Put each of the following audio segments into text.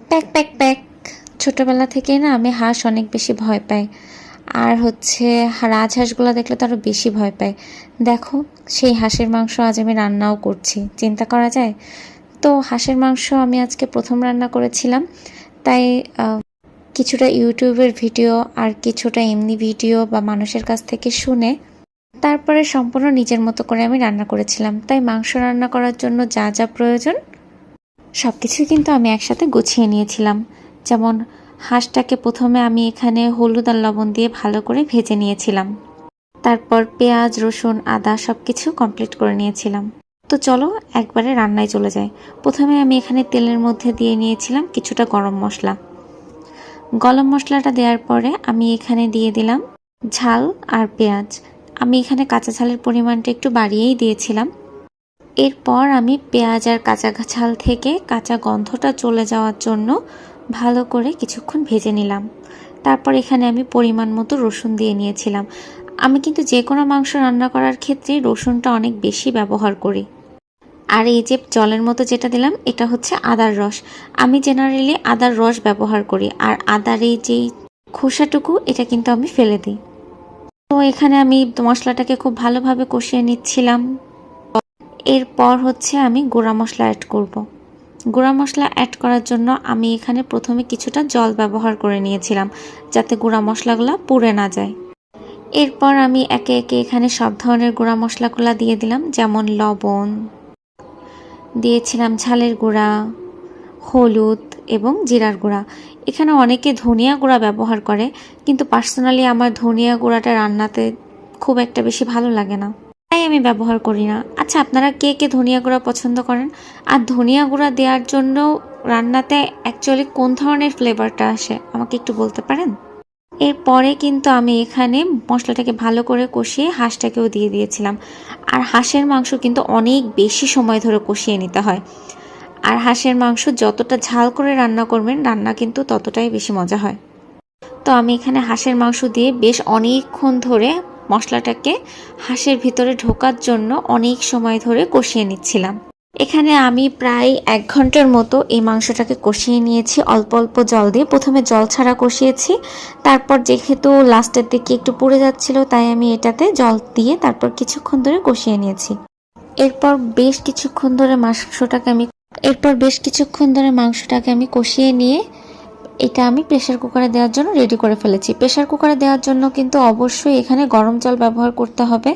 Pack pack pack. ছোটবেলা থেকেই না আমি হাঁস অনেক বেশি ভয় পাই। আর হচ্ছে রাজহাঁসগুলো দেখলে তো আরও বেশি ভয় পাই। দেখো, সেই হাঁসের মাংস আজ আমি রান্নাও করছি, চিন্তা করা যায়? তো হাঁসের মাংস আমি আজকে প্রথম রান্না করেছিলাম, তাই কিছুটা ইউটিউবের ভিডিও আর কিছুটা এমনি ভিডিও বা মানুষের কাছ থেকে শুনে তারপরে সম্পূর্ণ নিজের মতো করে আমি রান্না করেছিলাম। তাই মাংস রান্না করার জন্য যা যা প্রয়োজন সব কিছুই কিন্তু আমি একসাথে গুছিয়ে নিয়েছিলাম। যেমন হাঁসটাকে প্রথমে আমি এখানে হলুদ আর লবণ দিয়ে ভালো করে ভেজে নিয়েছিলাম। তারপর পেঁয়াজ, রসুন, আদা সব কিছু কমপ্লিট করে নিয়েছিলাম। তো চলো একবারে রান্নায় চলে যাই। প্রথমে আমি এখানে তেলের মধ্যে দিয়ে নিয়েছিলাম কিছুটা গরম মশলা। গরম মশলাটা দেওয়ার পরে আমি এখানে দিয়ে দিলাম ঝাল আর পেঁয়াজ। আমি এখানে কাঁচা ঝালের পরিমাণটা একটু বাড়িয়েই দিয়েছিলাম। এরপর আমি পেঁয়াজ আর কাঁচা ঝাল থেকে কাঁচা গন্ধটা চলে যাওয়ার জন্য ভালো করে কিছুক্ষণ ভেজে নিলাম। তারপর এখানে আমি পরিমাণ মতো রসুন দিয়ে নিয়েছিলাম। আমি কিন্তু যে কোনো মাংস রান্না করার ক্ষেত্রে রসুনটা অনেক বেশি ব্যবহার করি। আর এই যে জলের মতো যেটা দিলাম এটা হচ্ছে আদার রস। আমি জেনারেলি আদার রস ব্যবহার করি, আর আদার এই যেই খোসাটুকু এটা কিন্তু আমি ফেলে দিই। তো এখানে আমি মশলাটাকে খুব ভালোভাবে কষিয়ে নিচ্ছিলাম। এরপর হচ্ছে আমি গুঁড়া মশলা অ্যাড করব। গুঁড়া মশলা অ্যাড করার জন্য আমি এখানে প্রথমে কিছুটা জল ব্যবহার করে নিয়েছিলাম, যাতে গুঁড়া মশলাগুলো পুড়ে না যায়। এরপর আমি একে একে এখানে সব ধরনের গুঁড়া মশলাগুলো দিয়ে দিলাম, যেমন লবণ দিয়েছিলাম, ঝালের গুঁড়া, হলুদ এবং জিরার গুঁড়া। এখানে অনেকে ধনিয়া গুঁড়া ব্যবহার করে, কিন্তু পার্সোনালি আমার ধনিয়া গুঁড়াটা রান্নাতে খুব একটা বেশি ভালো লাগে না, তাই আমি ব্যবহার করি না। আচ্ছা, আপনারা কে কে ধনিয়া গুঁড়া পছন্দ করেন? আর ধনিয়া গুঁড়া দেওয়ার জন্য রান্নাতে অ্যাকচুয়ালি কোন ধরনের ফ্লেভারটা আসে আমাকে একটু বলতে পারেন? এরপরে কিন্তু আমি এখানে মশলাটাকে ভালো করে কষিয়ে হাঁসটাকেও দিয়ে দিয়েছিলাম। আর হাঁসের মাংস কিন্তু অনেক বেশি সময় ধরে কষিয়ে নিতে হয়। আর হাঁসের মাংস যতটা ঝাল করে রান্না করবেন, রান্না কিন্তু ততটাই বেশি মজা হয়। তো আমি এখানে হাঁসের মাংস দিয়ে বেশ অনেকক্ষণ ধরে মশলাটাকে হাঁসের ভিতরে ঢোকার জন্য অনেক সময় ধরে কষিয়ে নিচ্ছিলাম। এখানে আমি প্রায় 1 ঘন্টার মতো এই মাংসটাকে কষিয়ে নিয়েছি অল্প অল্প জল দিয়ে। প্রথমে জল ছাড়া কষিয়েছি, তারপর যেহেতু লাস্টের দিকে একটু পুড়ে যাচ্ছিল তাই আমি এটাতে জল দিয়ে তারপর কিছুক্ষণ ধরে কষিয়ে নিয়েছি। এরপর বেশ কিছুক্ষণ ধরে মাংসটাকে আমি কষিয়ে নিয়ে এটা আমি প্রেসার কুকারে দেওয়ার জন্য রেডি করে ফেলেছি। প্রেসার কুকারে দেওয়ার জন্য কিন্তু অবশ্যই এখানে গরম জল ব্যবহার করতে হবে।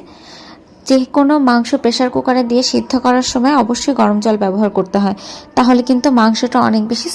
যে কোনো মাংস প্রেসার কুকারে দিয়ে সিদ্ধ করার সময় অবশ্যই গরম জল ব্যবহার করতে হয়, তাহলে কিন্তু মাংসটা অনেক বেশি